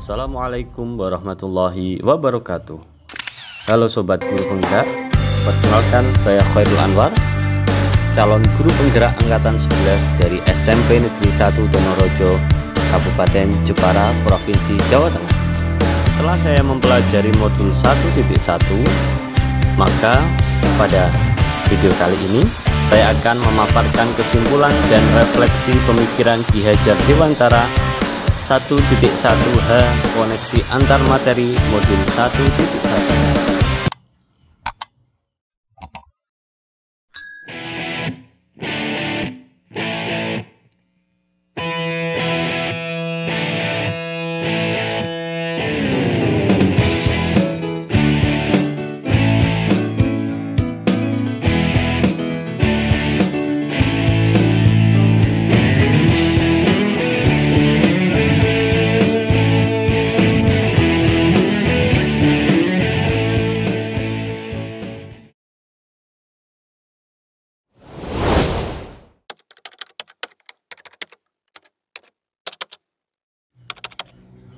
Assalamualaikum warahmatullahi wabarakatuh. Halo Sobat Guru Penggerak, perkenalkan saya Khairul Anwar, calon guru penggerak angkatan 11 dari SMP Negeri 1 Donorejo, Kabupaten Jepara, Provinsi Jawa Tengah. Setelah saya mempelajari modul 1.1, maka pada video kali ini saya akan memaparkan kesimpulan dan refleksi pemikiran Ki Hajar Dewantara 1.1H koneksi antar materi modul 1.1.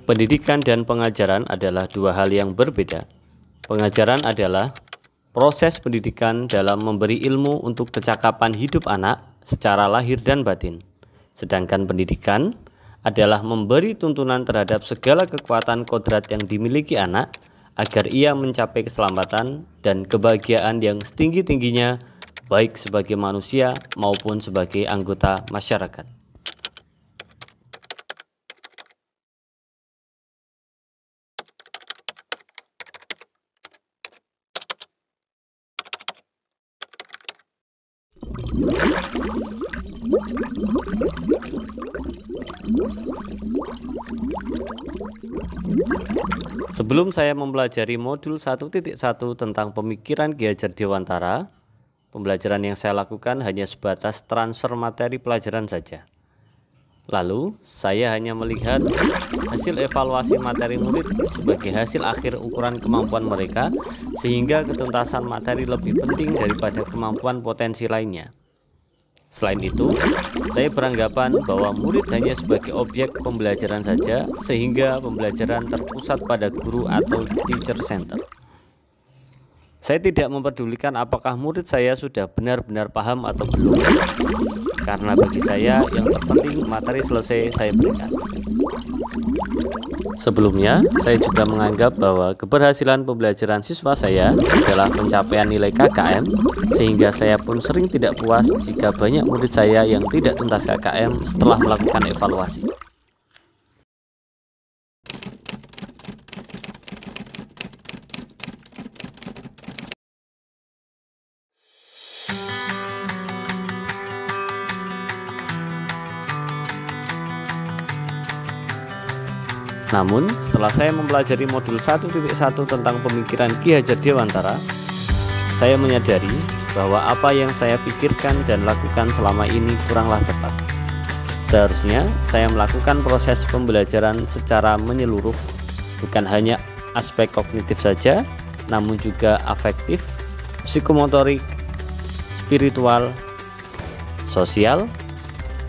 Pendidikan dan pengajaran adalah dua hal yang berbeda. Pengajaran adalah proses pendidikan dalam memberi ilmu untuk kecakapan hidup anak secara lahir dan batin. Sedangkan pendidikan adalah memberi tuntunan terhadap segala kekuatan kodrat yang dimiliki anak agar ia mencapai keselamatan dan kebahagiaan yang setinggi-tingginya baik sebagai manusia maupun sebagai anggota masyarakat. Sebelum saya mempelajari modul 1.1 tentang pemikiran Ki Hajar Dewantara, pembelajaran yang saya lakukan hanya sebatas transfer materi pelajaran saja. Lalu, saya hanya melihat hasil evaluasi materi murid sebagai hasil akhir ukuran kemampuan mereka, sehingga ketuntasan materi lebih penting daripada kemampuan potensi lainnya. Selain itu, saya beranggapan bahwa murid hanya sebagai objek pembelajaran saja, sehingga pembelajaran terpusat pada guru atau teacher center. Saya tidak mempedulikan apakah murid saya sudah benar-benar paham atau belum, karena bagi saya yang terpenting materi selesai saya berikan. Sebelumnya, saya juga menganggap bahwa keberhasilan pembelajaran siswa saya adalah pencapaian nilai KKM, sehingga saya pun sering tidak puas jika banyak murid saya yang tidak tuntas KKM setelah melakukan evaluasi. Namun, setelah saya mempelajari modul 1.1 tentang pemikiran Ki Hajar Dewantara, saya menyadari bahwa apa yang saya pikirkan dan lakukan selama ini kuranglah tepat. Seharusnya saya melakukan proses pembelajaran secara menyeluruh, bukan hanya aspek kognitif saja, namun juga afektif, psikomotorik, spiritual, sosial,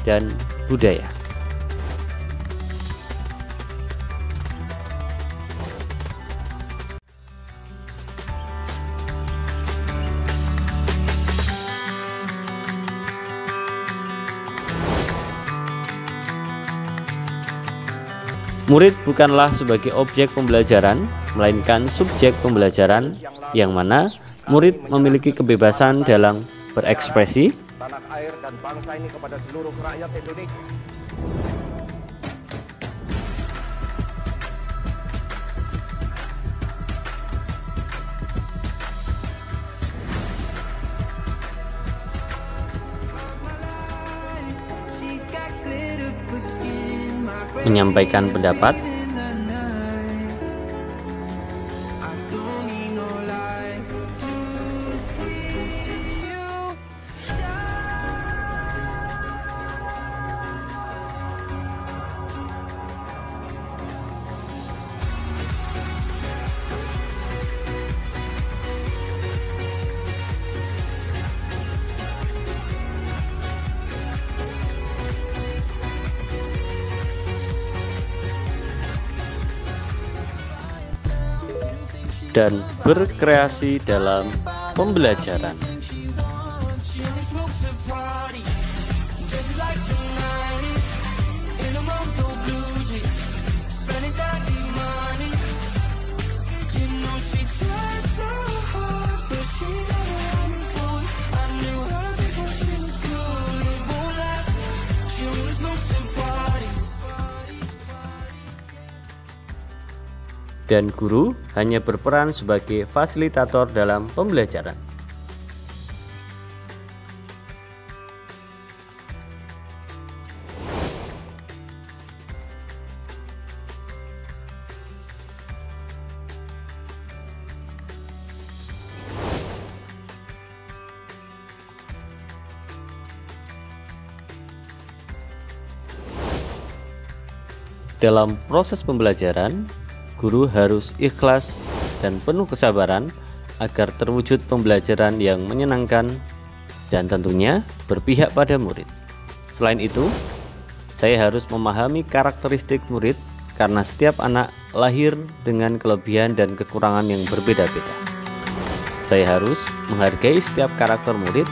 dan budaya. Murid bukanlah sebagai objek pembelajaran, melainkan subjek pembelajaran, yang mana murid memiliki kebebasan dalam berekspresi, tanah air dan bangsa ini kepada seluruh rakyat Indonesia. Menyampaikan pendapat, dan berkreasi dalam pembelajaran. Dan guru hanya berperan sebagai fasilitator dalam pembelajaran. Dalam proses pembelajaran, guru harus ikhlas dan penuh kesabaran agar terwujud pembelajaran yang menyenangkan dan tentunya berpihak pada murid. Selain itu, saya harus memahami karakteristik murid karena setiap anak lahir dengan kelebihan dan kekurangan yang berbeda-beda. Saya harus menghargai setiap karakter murid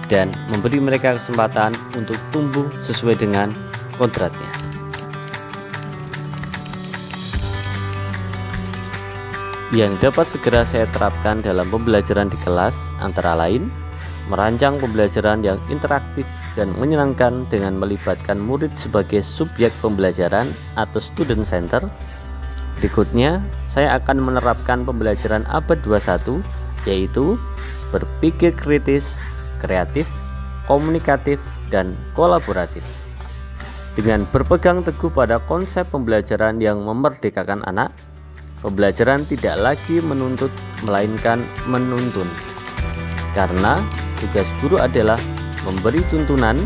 dan memberi mereka kesempatan untuk tumbuh sesuai dengan kodratnya. Yang dapat segera saya terapkan dalam pembelajaran di kelas antara lain merancang pembelajaran yang interaktif dan menyenangkan dengan melibatkan murid sebagai subjek pembelajaran atau student center. Berikutnya, saya akan menerapkan pembelajaran abad 21, yaitu berpikir kritis, kreatif, komunikatif, dan kolaboratif. Dengan berpegang teguh pada konsep pembelajaran yang memerdekakan anak, pembelajaran tidak lagi menuntut melainkan menuntun, karena tugas guru adalah memberi tuntunan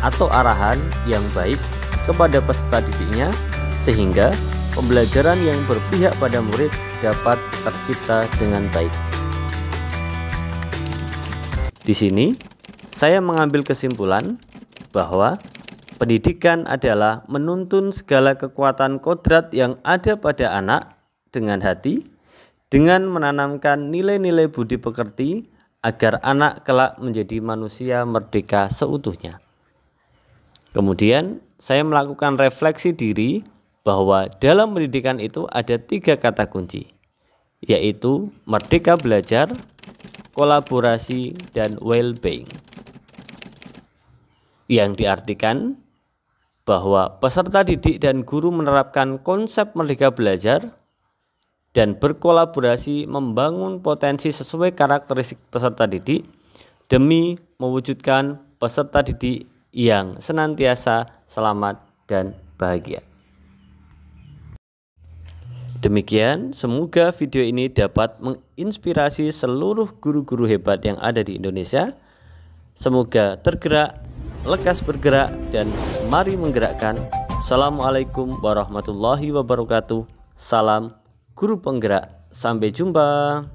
atau arahan yang baik kepada peserta didiknya sehingga pembelajaran yang berpihak pada murid dapat tercipta dengan baik. Di sini saya mengambil kesimpulan bahwa pendidikan adalah menuntun segala kekuatan kodrat yang ada pada anak dengan hati, dengan menanamkan nilai-nilai budi pekerti agar anak kelak menjadi manusia merdeka seutuhnya. Kemudian saya melakukan refleksi diri bahwa dalam pendidikan itu ada 3 kata kunci, yaitu merdeka belajar, kolaborasi, dan well-being, yang diartikan bahwa peserta didik dan guru menerapkan konsep merdeka belajar dan berkolaborasi membangun potensi sesuai karakteristik peserta didik demi mewujudkan peserta didik yang senantiasa selamat dan bahagia. Demikian, semoga video ini dapat menginspirasi seluruh guru-guru hebat yang ada di Indonesia. Semoga tergerak, lekas bergerak, dan mari menggerakkan. Assalamualaikum warahmatullahi wabarakatuh. Salam Guru Penggerak. Sampai jumpa.